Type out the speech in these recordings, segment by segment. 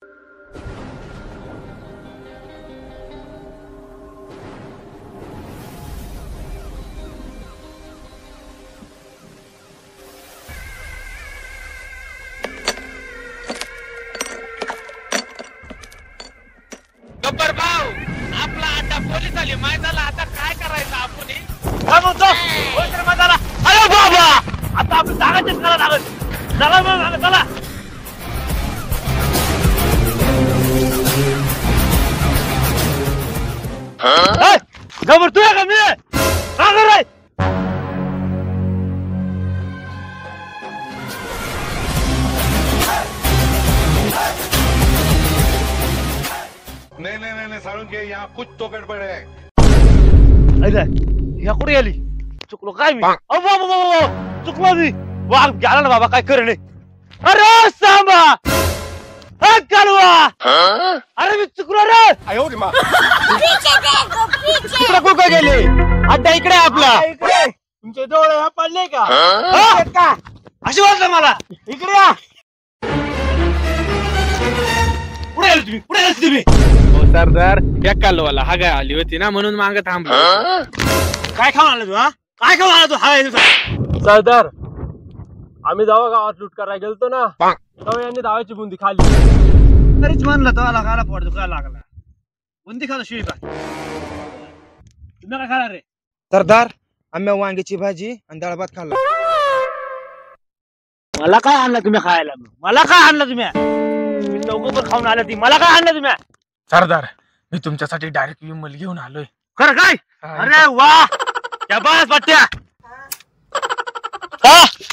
गब्बर भाऊ, आपला अड्डा पोलीस आली मैदानाला. आता काय करायचं आपण? मैदानाला. अरे बाबा, आता आपण जागाचीच करा लागत. चला मग, चला. गब्बर तू आहे का मी? काय कराय? नहीं सारुण के यहाँ कुछ तो गड़बड़ है. ह्या कुठे आली? चुकलो काय मी? चुकलो मी. वाघ गेला ना बाबा, काय करे? अरे सांबा, कालवा. अरे मी चुकलो रे. तिकडे कुठे गेले? अड्डा इकडे आपला. तुमचे डोळे पडले का? अशी वाटलं मला. इकडे या. पुढे आले तुम्ही, पुढे आले तुम्ही. हो सरदार, या कालवाला हा काय आली होती ना, म्हणून मागत थांबलो. काय खाऊन आला तू? काय खाऊन आला तू? सरदार, आम्ही जेव्हा गावात लूट करायला गेलतो ना, तेव्हा यांनी दावाची बुंदी खाल्ली. तरीच म्हणलं तो लागायला पडतो. काय लागला? बुंदी खातो शिवी का? तुम्ही काय खाणार रे? सरदार, आम्ही वांग्याची भाजी आणि डाळ भात खाल्ला. मला काय आणलं तुम्ही खायला? मला काय आणलं तुम्ही? चौक पण खाऊन आलं ती. मला काय आणलं तुम्ही? सरदार, मी तुमच्यासाठी डायरेक्ट विमल घेऊन आलोय. खरं काय? अरे वा, त्या बस पट्ट्या.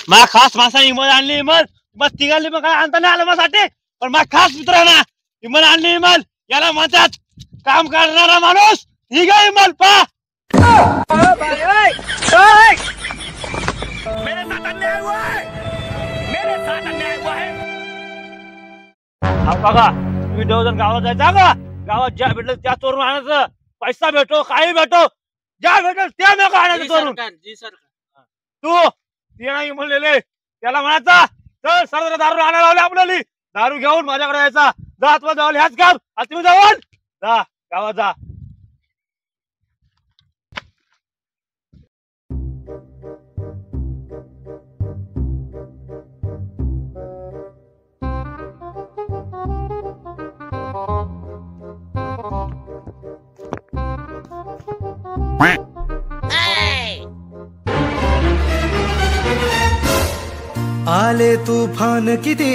मा खास माणसाने इमल आणली. इमल बस तिघाली. मग काय आणता नाही आलं माझ्यासाठी? पण मा खास मित्र आहे ना, इमल आणली. इमल याला म्हणतात काम करणारा माणूस. ही काय इमल पा. मेरे साथ अन्याय हुआ है. मेरे साथ अन्याय हुआ है. बघा, तुम्ही दोघजण गावात जायचा का? गावात ज्या भेटलं त्या चोरून आणायचं. पैसा भेटो, काही भेटो, ज्या भेटल त्या नका आणायचं चोरून. तू ती नाही म्हणलेले, त्याला म्हणायचा चल सरदार दारू आणायला लावले आपल्याला. दारू घेऊन माझ्याकडे यायचा. जा आत्मा जावले ह्याच काम. आता तुम्ही जाऊन जा गावात जा. आले तूफान किती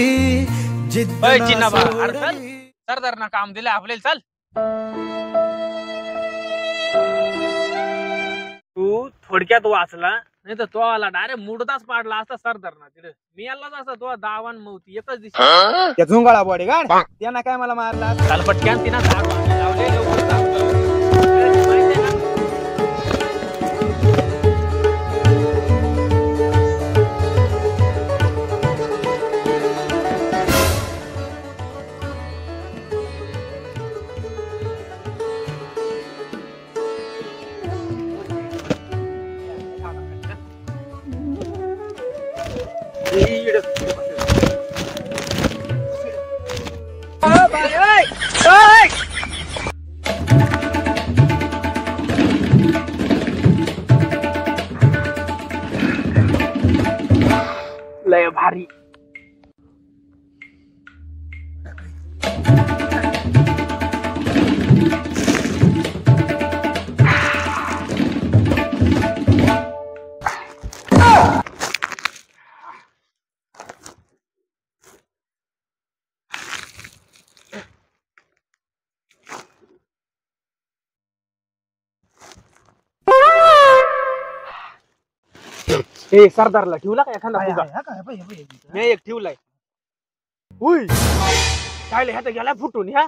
सरदार ना काम दिलं आपल्याला. चल, तू थोडक्यात वाचला, नाही तर तो आला डायरेक्ट मुडदाच पाडला असता सरदारना. तिथे मी आलाच असता. तो दावान मौती एकच दिवशी. त्या झुंगाळा बॉडीगार्ड त्यांना काय मला मारला? चाल पटक्यान तिना झाड लावले. लय भारी. ए सरदारला ठेवला का एखादा फुगा? मी एक ठेवलाय. उय काय ह्याचा गेला फुटून. ह्या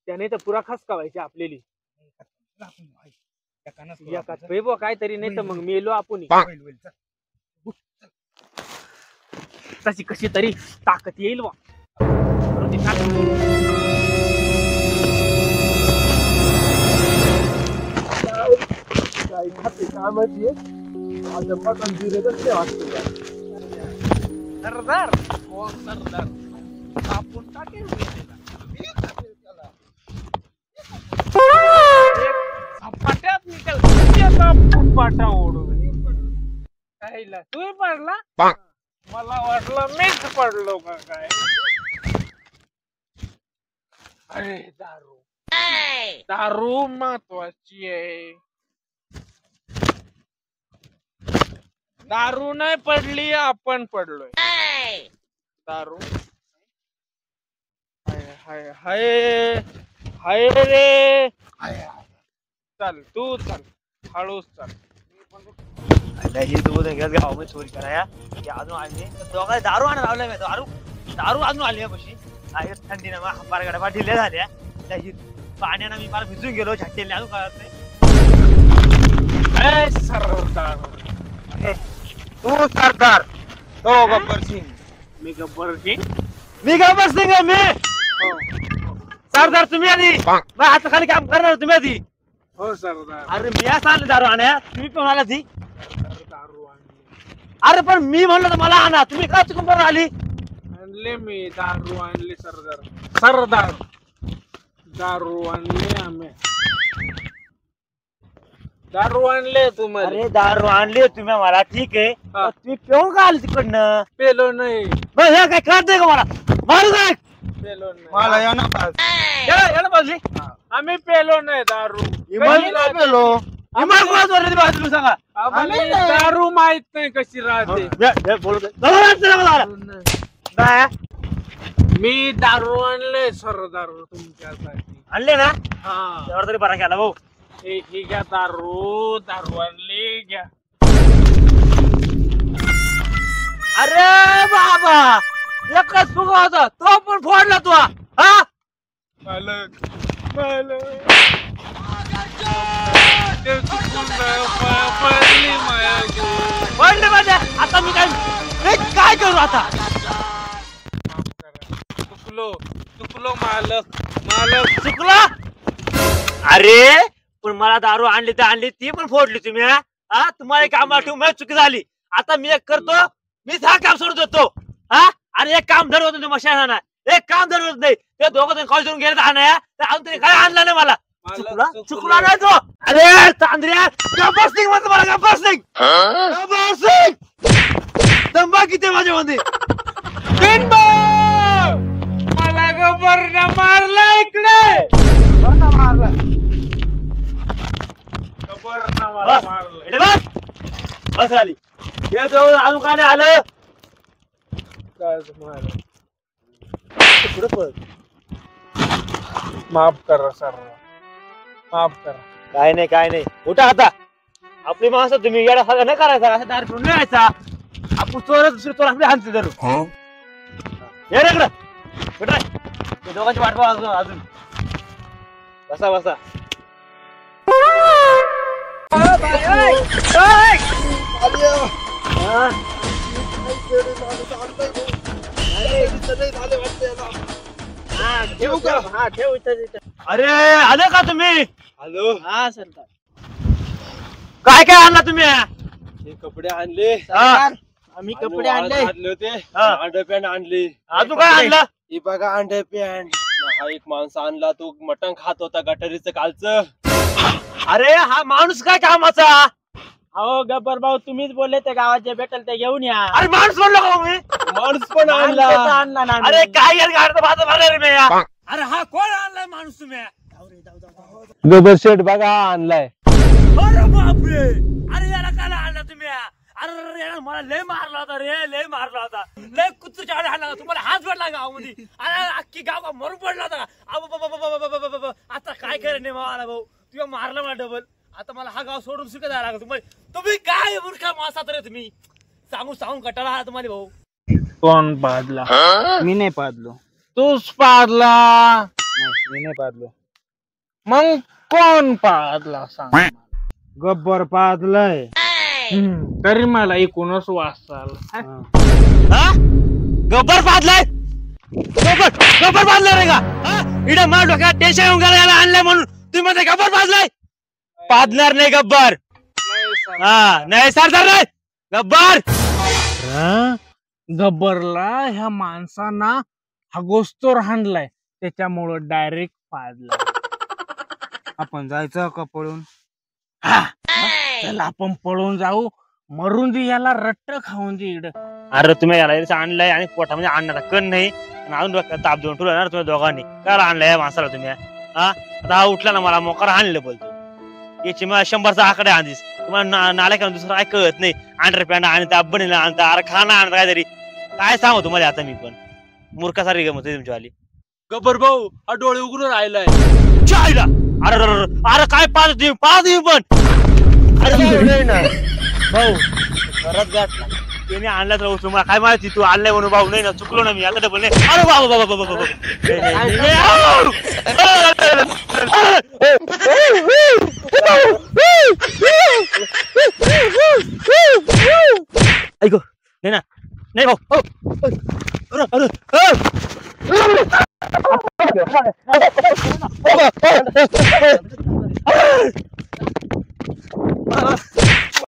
त्याने तर पुरा खसकावायची आपल्याली. काहीतरी नाही तर मग मेलो आपण. तशी कशी तरी ताकद येईल वा. सरदार सरदार आपण टाकेल झपाट्यात निकाल पाटा ओढून काहीला तू पडला मला वाटलं मीच पडलो का काय. अरे दारू दारू महत्वाची आहे. दारू नाही पडली आपण पडलोय. दारू हाय हाय हाय रे. चल तू चल हळूच चल. ही दोघं गावामध्ये चोरी कराया अजून आली दोघा दारू आणा लावलाय मी. दारू दारू अजून आली कशी थंडी ना फार गडबा ढिल्या झाल्या. पाण्यानं मी फार भिजून गेलो झटकेले अजून कळत नाही. सरदार तू सरदार तो गब्बर सिंग. मी गब्बर सिंग. मी गब्बर सिंग आहे मी. सरदार तुम्ही आधी मग आता खाली काम करणार तुम्ही आधी. हो सरदार. अरे मी असं आणलं दारू आणा तुम्ही पण आला ती. दारू आणली. अरे पण मी म्हणलं तर मला आणा तुम्ही का चुकून बरं आली. आणले मी दारू आणले सरदार. सरदार दारू आणले आम्ही. दारू आणले तुम्हाला. अरे दारू आणली तुम्ही मला ठीक आहे तुम्ही पिऊन का आली तिकडनं. पेलो नाही. मग हे काय कळतंय का मला मारू काय. पेलो नाही. मला या ना बाजली आम्ही पेलो नाही दारू. पेलो तुम्ही सांगा आम्हाला दारू माहित नाही कशी राहते. मी दारू आणले सरदार तुमच्यासाठी. आणले ना हा त्यावर तरी बरा केला भाऊ. ही घ्या दारू. दारू आणली घ्या. अरे बाबा एकच फुगा होता तो पण फोडला तू. हा मालक मालक पडले माझ्या. आता मी काय करू आता. चुकलो चुकलो मालक मालक चुकला. अरे पण मला दारू आणली तर आणली ती पण फोडली तुम्ही. हा तुम्हाला काम ठेवून माझी चुकी झाली. आता मी एक करतो मीच हा काम सोडून देतो. हा अरे एक काम धरवत नाही मशाना एक काम धरवत नाही. ते दोघं जण कॉल करून गेले आणा तर अजून तरी काय आणलं नाही मला. चुकला नाही तो. अरे तांद्र्या गब्बर सिंग म्हणतो मला. गब्बर सिंग गब्बर सिंग दंबा किती माझ्यामध्ये. मला गब्बरने मारला इकडे. गब्बरने मला मारलं. बस आली हे जवळ अजून काय नाही आलं. माफ करा सर माफ करा. काय नाही काय नाही उठा आता. आपली माणसं तुम्ही येडा साधा नाही करायचा. असं दारू पिऊन नाही यायचा. आपण चोर दुसरे चोर आपले हाणते धरून. ये रे इकडं ते दोघांची वाट पाहा अजून. बसा बसा. अरे आले का तुम्ही. हॅलो. हा सरदार. काय काय आणला तुम्ही. हे कपडे आणले. आम्ही कपडे आणले होते. हा. अंडर पॅन्ट आणली. अजून काय आणलं. हे बघा अंडर पॅन्ट. हा एक माणूस आणला तो मटण खात होता गटारीचं कालचं. अरे हा माणूस काय कामाचा. हो गब्बर भाऊ तुम्हीच बोलले ते गावात जे भेटेल ते घेऊन या. अरे माणूस म्हणलो का मी. माणूस पण आणला. अरे काय यार गाडीचं भात भरणार मी. अरे हा कोण आणलाय माणूस तुम्ही. गब्बर शेट बघा आणलाय. अरे बापरे. अरे याला काय आणला तुम्ही. अरे याला मला लय मारला होता रे. लय मारला होता. लय कुत्रीच्या आड हाणला. तुम्हाला हात पडला गावामध्ये. अरे अख्खी गाव का मरून पडला होता. आता काय करेन मला भाऊ. तुला मारला मला डबल. आता मला हा गाव सोडून शिकत जायला लागला. तुम्ही काय मूर्खा माणसात रे तुम्ही. सांगून सांगून कटाळा आला तुम्हाला भाऊ. कोण पाडला. मी नाही पाडलो. तूच पाडला. मी नाही पाडलो. मग कोण पाडला सांग. गब्बर पाडलाय. तरी मला एकूणच वाचाल. गब्बर पाजलाय. गब्बर पाजलाय रे का. इकडे मला डोक्यात टेन्शन येऊन गेला आणलंय म्हणून तुम्ही मध्ये गब्बर पाजलाय. पाजणार नाही गब्बर. हा नाही सरदार नाही गब्बर. गब्बरला ह्या माणसांना हा गोस्तोर हाणलाय त्याच्यामुळं डायरेक्ट पाडला. आपण जायचं का पळून? चल आपण पळून जाऊ, मरून दे याला, रट्ट खाऊन दे इकडं. अरे तुम्ही याला इथं आणलंय आणि पोटामध्ये आणण्याचा कण नाही आणि अजून डोक्यात ताप देऊन ठेवला ना तुम्ही दोघांनी. काय आणलंय या माणसाला तुम्ही? हा आता हा उठला ना मला मोकार आणलं बोलतो. याची मला 100चा आकडे आणतीस तुम्हाला नाल्या करून दुसरं काय कळत नाही. अंडरपॅन्ट आणता बनेला आणता अरे खाना आणता काहीतरी काय सांगू तुम्हाला आता मी पण मूर्खासारखी गमत तुमची आली. गब्बर भाऊ हा डोळे उघडून राहिलाय. चायला अरे अरे अरे काय पाहतो तुम्ही पण अरे ना भाऊ घरात गाठला त्याने आणला तर तुम्हाला काय माहिती तू आणलाय म्हणून भाऊ नाही ना चुकलो ना मी आता डबल नाही. अरे बाबा बाबा बाबा बाबा ऐको नाही ना नाही भाऊ अरे अरे